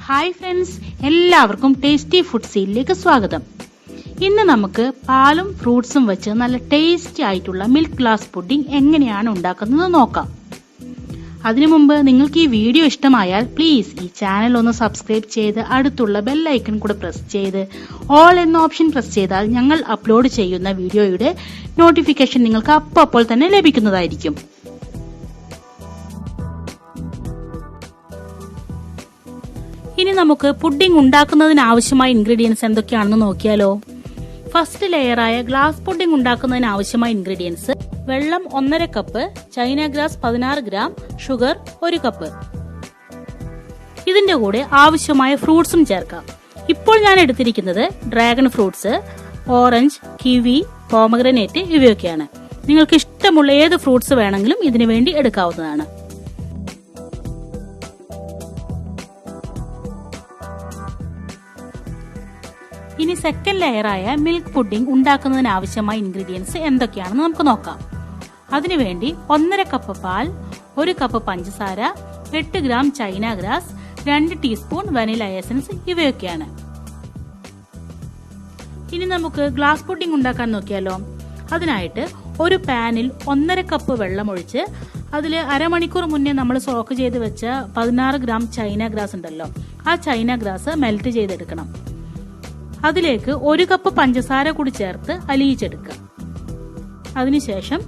Hi friends, എല്ലാവർക്കും tasty food സീലിലേക്ക് സ്വാഗതം. ഇന്ന് നമുക്ക് പാലും ഫ്രൂട്ട്സും വെച്ച് നല്ല ടേസ്റ്റി ആയിട്ടുള്ള മിൽക്ക് ഗ്ലാസ് പുഡിംഗ് എങ്ങനെയാണ് ഉണ്ടാക്കുന്നത് നോക്കാം. അതിനു മുമ്പ് നിങ്ങൾക്ക് ഈ വീഡിയോ ഇഷ്ടമായാൽ പ്ലീസ് ഈ ചാനൽ ഒന്ന് സബ്സ്ക്രൈബ് ചെയ്ത് അടുത്തുള്ള ബെൽ ഐക്കൺ കൂടെ പ്രസ് ചെയ്ത് ഓൾ എന്ന ഓപ്ഷൻ പ്രസ് ചെയ്താൽ ഞങ്ങൾ അപ്ലോഡ് ചെയ്യുന്ന വീഡിയോയുടെ നോട്ടിഫിക്കേഷൻ നിങ്ങൾക്ക് അപ്പോൾ തന്നെ ലഭിക്കുന്നതായിരിക്കും. ഇനി നമുക്ക് പുഡിംഗ് ഉണ്ടാക്കുന്നതിന് ആവശ്യമായ ഇൻഗ്രീഡിയൻസ് എന്തൊക്കെയാണെന്ന് നോക്കിയാലോ. ഫസ്റ്റ് ലെയറായ ഗ്ലാസ് പുഡിംഗ് ഉണ്ടാക്കുന്നതിന് ആവശ്യമായ ഇൻഗ്രീഡിയൻസ്: വെള്ളം 1.5 cup, China grass 16 gram, sugar 1 cup. ഇതിന്റെ കൂടെ ആവശ്യമായ ഫ്രൂട്ട്സും ചേർക്കാം. ഇപ്പോൾ ഞാൻ എടുത്തിരിക്കുന്നത് dragon fruits, orange, kiwi, pomegranate ഇവയൊക്കെയാണ്. നിങ്ങൾക്ക് ഇഷ്ടമുള്ള ഏത് ഫ്രൂട്ട്സ് വേണമെങ്കിലും ഇതിനു വേണ്ടി എടുക്കാവുന്നതാണ്. ഇനി സെക്കൻഡ് ലെയറായ മിൽക്ക് പുഡിംഗ് ഉണ്ടാക്കുന്നതിന് ആവശ്യമായ ഇൻഗ്രീഡിയൻസ് എന്തൊക്കെയാണെന്ന് നമുക്ക് നോക്കാം. അതിനുവേണ്ടി 1.5 കപ്പ് പാൽ, 1 കപ്പ് പഞ്ചസാര, 8 gram China grass, 2 teaspoon vanilla essence ഇവയൊക്കെയാണ്. ഇനി നമുക്ക് ഗ്ലാസ് പുഡിംഗ് ഉണ്ടാക്കാൻ നോക്കിയാലോ. അതിനായിട്ട് ഒരു പാനിൽ 1.5 കപ്പ് വെള്ളം ഒഴിച്ച് അതിൽ അരമണിക്കൂർ മുന്നേ നമ്മൾ സോക്ക് ചെയ്ത് വെച്ച 16 ഗ്രാം ചൈന ഗ്രാസ് ഉണ്ടല്ലോ, ആ ചൈന ഗ്രാസ് മെൽറ്റ് ചെയ്തെടുക്കണം. അതിലേക്ക് 1 കപ്പ് പഞ്ചസാര കൂടി ചേർത്ത് അലിയിച്ചെടുക്കുക. അതിനുശേഷം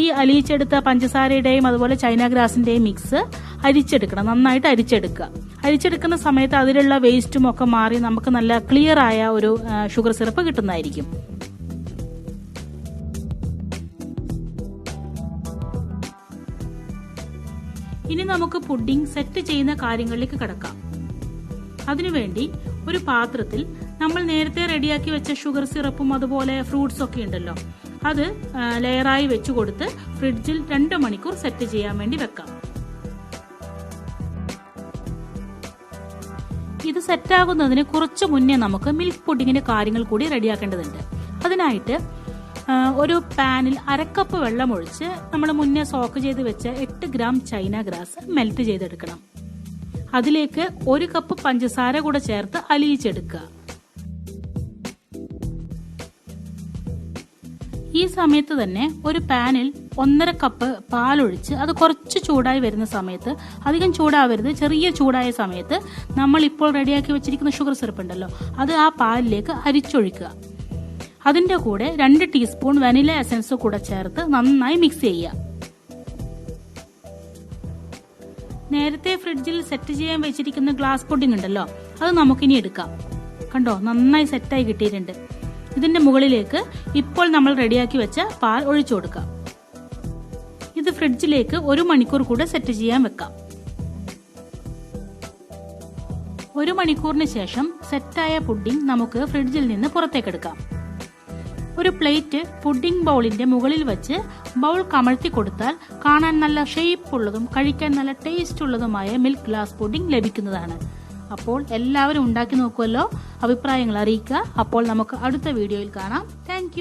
ഈ അലിയിച്ചെടുത്ത പഞ്ചസാരയുടെയും അതുപോലെ ചൈന ഗ്രാസിന്റെയും മിക്സ് അരിച്ചെടുക്കണം. നന്നായിട്ട് അരിച്ചെടുക്കുക. അരിച്ചെടുക്കുന്ന സമയത്ത് അതിലുള്ള വേസ്റ്റും ഒക്കെ മാറി നമുക്ക് നല്ല ക്ലിയർ ആയ ഒരു ഷുഗർ സിറപ്പ് കിട്ടുന്നതായിരിക്കും. ഇനി നമുക്ക് പുഡിംഗ് സെറ്റ് ചെയ്യുന്ന കാര്യങ്ങളിലേക്ക് കടക്കാം. അതിനുവേണ്ടി ഒരു പാത്രത്തിൽ നമ്മൾ നേരത്തെ റെഡിയാക്കി വെച്ച ഷുഗർ സിറപ്പും അതുപോലെ ഫ്രൂട്ട്സ് ഒക്കെ ഉണ്ടല്ലോ, അത് ലെയറായി വെച്ചു കൊടുത്ത് ഫ്രിഡ്ജിൽ 2 മണിക്കൂർ സെറ്റ് ചെയ്യാൻ വേണ്ടി വെക്കാം. ഇത് സെറ്റാകുന്നതിന് കുറച്ച് മുന്നേ നമുക്ക് മിൽക്ക് പുഡിങ്ങിന്റെ കാര്യങ്ങൾ കൂടി റെഡിയാക്കേണ്ടതുണ്ട്. അതിനായിട്ട് ഒരു പാനിൽ 1/2 കപ്പ് വെള്ളം ഒഴിച്ച് നമ്മൾ മുന്നേ സോക്ക് ചെയ്ത് വെച്ച 8 ഗ്രാം ചൈന ഗ്രാസ് മെൽറ്റ് ചെയ്തെടുക്കണം. അതിലേക്ക് 1 കപ്പ് പഞ്ചസാര കൂടെ ചേർത്ത് അലിയിച്ചെടുക്കുക. ഈ സമയത്ത് തന്നെ ഒരു പാനിൽ 1.5 കപ്പ് പാലൊഴിച്ച് അത് കുറച്ച് ചൂടായി വരുന്ന സമയത്ത്, അധികം ചൂടാവരുത്, ചെറിയ ചൂടായ സമയത്ത് നമ്മൾ ഇപ്പോൾ റെഡിയാക്കി വെച്ചിരിക്കുന്ന ഷുഗർ സിറപ്പ് ഉണ്ടല്ലോ, അത് ആ പാലിലേക്ക് അരിച്ചൊഴിക്കുക. അതിന്റെ കൂടെ 2 ടീസ്പൂൺ വനില എസൻസ് കൂടെ ചേർത്ത് നന്നായി മിക്സ് ചെയ്യുക. നേരത്തെ ഫ്രിഡ്ജിൽ സെറ്റ് ചെയ്യാൻ വെച്ചിരിക്കുന്ന ഗ്ലാസ് പുഡിംഗ് ഉണ്ടല്ലോ, അത് നമുക്കിനി എടുക്കാം. കണ്ടോ, നന്നായി സെറ്റായി കിട്ടിയിട്ടുണ്ട്. ഇതിന്റെ മുകളിലേക്ക് ഇപ്പോൾ നമ്മൾ റെഡിയാക്കി വെച്ച പാൽ ഒഴിച്ചു കൊടുക്കാം. ഇത് ഫ്രിഡ്ജിലേക്ക് 1 മണിക്കൂർ കൂടെ സെറ്റ് ചെയ്യാൻ വെക്കാം. 1 മണിക്കൂറിന് ശേഷം സെറ്റായ പുഡിംഗ് നമുക്ക് ഫ്രിഡ്ജിൽ നിന്ന് പുറത്തേക്കെടുക്കാം. ഒരു പ്ലേറ്റ് പുഡിംഗ് ബൗളിന്റെ മുകളിൽ വെച്ച് ബൗൾ കമഴ്ത്തി കൊടുത്താൽ കാണാൻ നല്ല ഷേപ്പ് ഉള്ളതും കഴിക്കാൻ നല്ല ടേസ്റ്റ് ഉള്ളതുമായ മിൽക്ക് ഗ്ലാസ് പുഡിംഗ് ലഭിക്കുന്നതാണ്. അപ്പോൾ എല്ലാവരും ഉണ്ടാക്കി നോക്കുമല്ലോ, അഭിപ്രായങ്ങൾ അറിയിക്കുക. അപ്പോൾ നമുക്ക് അടുത്ത വീഡിയോയിൽ കാണാം. താങ്ക്